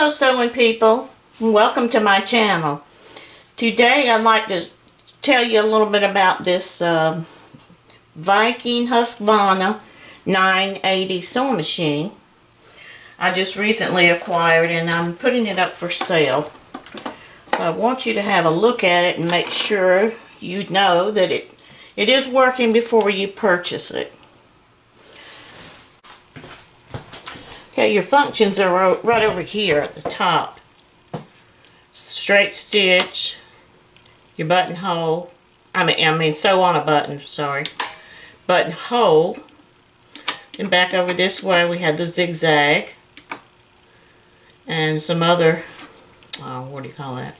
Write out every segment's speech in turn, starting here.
Hello sewing people, and welcome to my channel. Today I'd like to tell you a little bit about this Viking HUSQVARNA 980 sewing machine. I just recently acquired and I'm putting it up for sale. So I want you to have a look at it and make sure you know that it is working before you purchase it. Okay, your functions are right over here at the top. Straight stitch, your buttonhole, I mean sew on a button, sorry. Buttonhole. And back over this way we have the zigzag. And some other, what do you call that?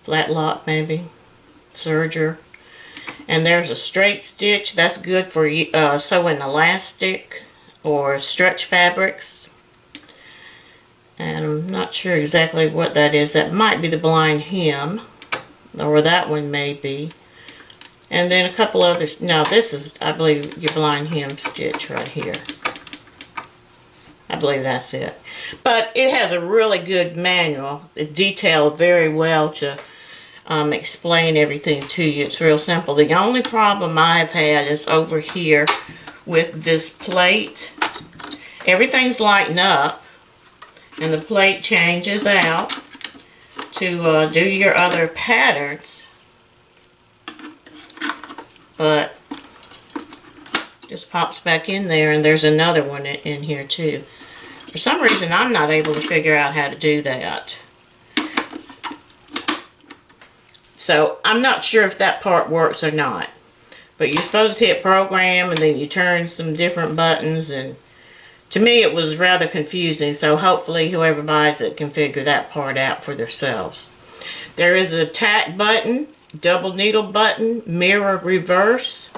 Flat lock maybe, serger. And there's a straight stitch, that's good for sewing elastic or stretch fabrics. And I'm not sure exactly what that is. That might be the blind hem, or that one may be. And then a couple others. No, this is, I believe, your blind hem stitch right here. I believe that's it. But it has a really good manual. It detailed very well to explain everything to you. It's real simple. The only problem I've had is over here with this plate. Everything's lighting up and the plate changes out to do your other patterns, but just pops back in there, and there's another one in here too. For some reason I'm not able to figure out how to do that. So I'm not sure if that part works or not. But you're supposed to hit program and then you turn some different buttons, and to me it was rather confusing, so hopefully whoever buys it can figure that part out for themselves. There is a tack button, double needle button, mirror reverse.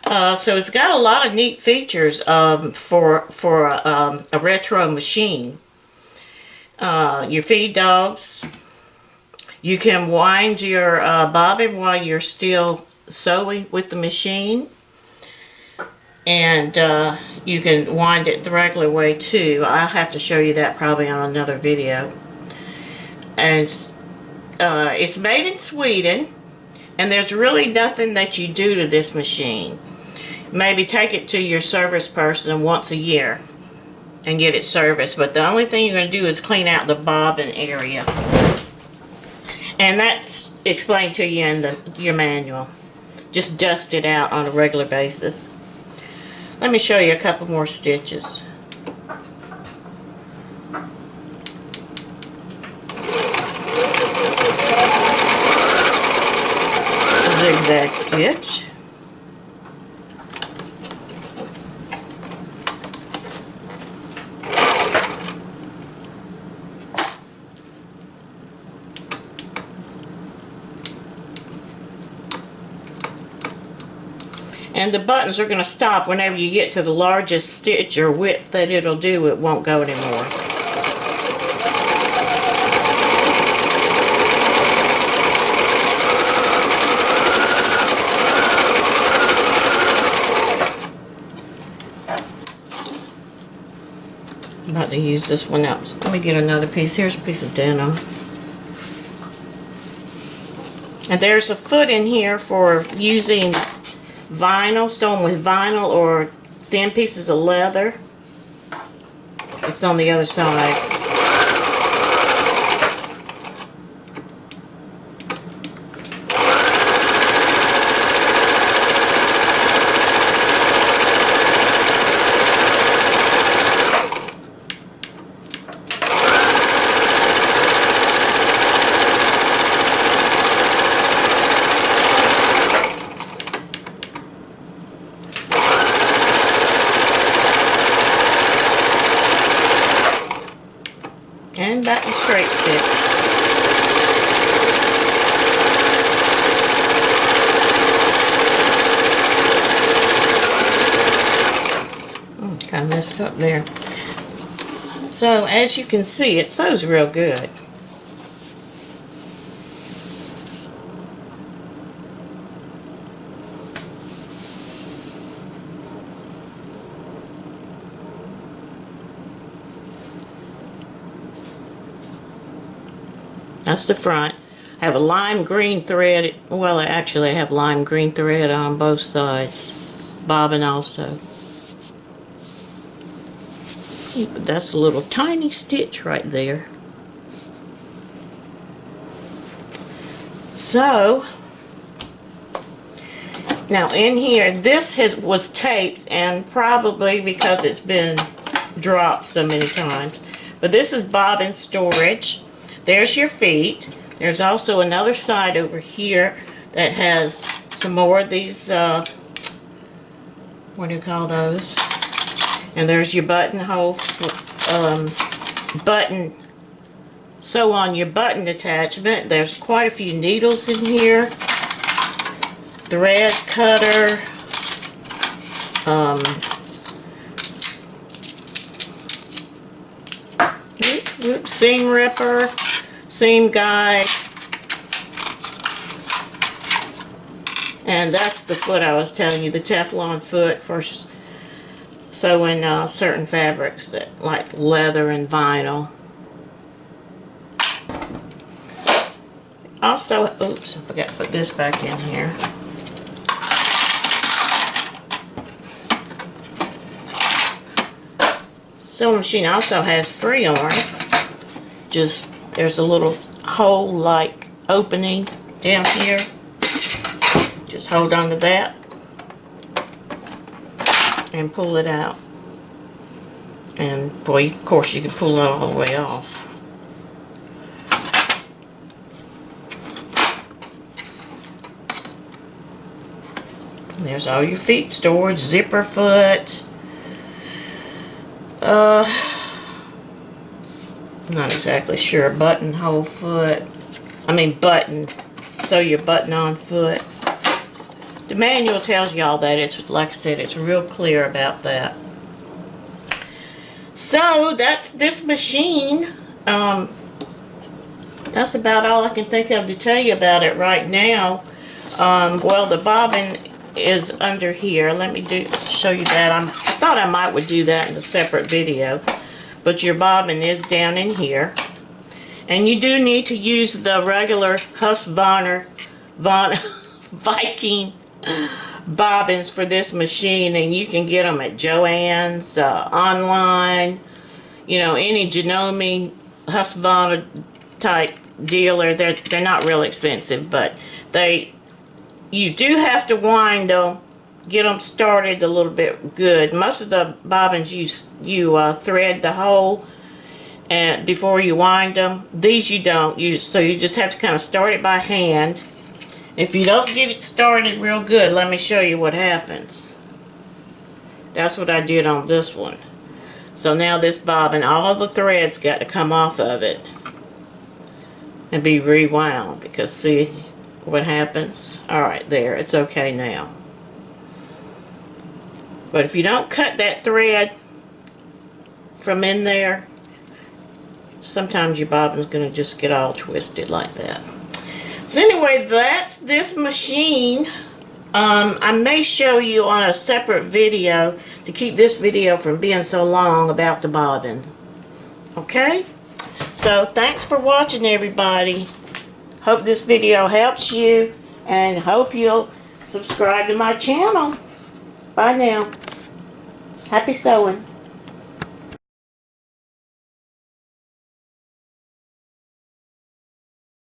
So it's got a lot of neat features for a retro machine. Your feed dogs. You can wind your bobbin while you're still sewing with the machine, and you can wind it the regular way too. I'll have to show you that probably on another video. And it's made in Sweden, and there's really nothing that you do to this machine. Maybe take it to your service person once a year and get it serviced, but the only thing you're going to do is clean out the bobbin area, and that's explained to you in your manual. Just dust it out on a regular basis. Let me show you a couple more stitches. Zigzag stitch. And the buttons are going to stop whenever you get to the largest stitch or width that it'll do. It won't go anymore. I'm about to use this one up. So let me get another piece. Here's a piece of denim. And there's a foot in here for using vinyl, sewing with vinyl or thin pieces of leather. It's on the other side. And back to straight stitch. Kind of messed up there. So as you can see, it sews real good. That's the front. I have a lime green thread. Well, actually I have lime green thread on both sides. Bobbin also. But that's a little tiny stitch right there. So, now in here, this was taped, and probably because it's been dropped so many times. But this is bobbin storage. There's your feet. There's also another side over here that has some more of these, what do you call those? And there's your buttonhole, sew on your button attachment. There's quite a few needles in here. Thread cutter. Seam ripper. Seam guide. And that's the foot I was telling you, the Teflon foot for sewing certain fabrics that like leather and vinyl. Also, oops, I forgot to put this back in here. Sewing machine also has Freon. Just there's a little hole like opening down here. Just hold on to that and pull it out. And boy, of course you can pull it all the way off. There's all your feet storage, zipper foot. I'm not exactly sure. Buttonhole foot. I mean button. Sew your button on foot. The manual tells you all that. It's like I said, it's real clear about that. So that's this machine. That's about all I can think of to tell you about it right now. Well, the bobbin is under here. Let me show you that. I thought I would do that in a separate video, but your bobbin is down in here, and you do need to use the regular HUSQVARNA Viking bobbins for this machine, and you can get them at Joann's, online, you know, any Janome HUSQVARNA type dealer. They're not real expensive, but you do have to wind them, get them started a little bit good. Most of the bobbins you thread the hole and before you wind them. These you don't. So you just have to kind of start it by hand. If you don't get it started real good, let me show you what happens. That's what I did on this one. So now this bobbin, all the threads got to come off of it and be rewound, because see what happens? Alright, there, it's okay now. But if you don't cut that thread from in there, sometimes your bobbin's going to just get all twisted like that. So anyway, that's this machine. I may show you on a separate video to keep this video from being so long about the bobbin. Okay? So thanks for watching, everybody. Hope this video helps you, and hope you'll subscribe to my channel. Bye now. Happy sewing.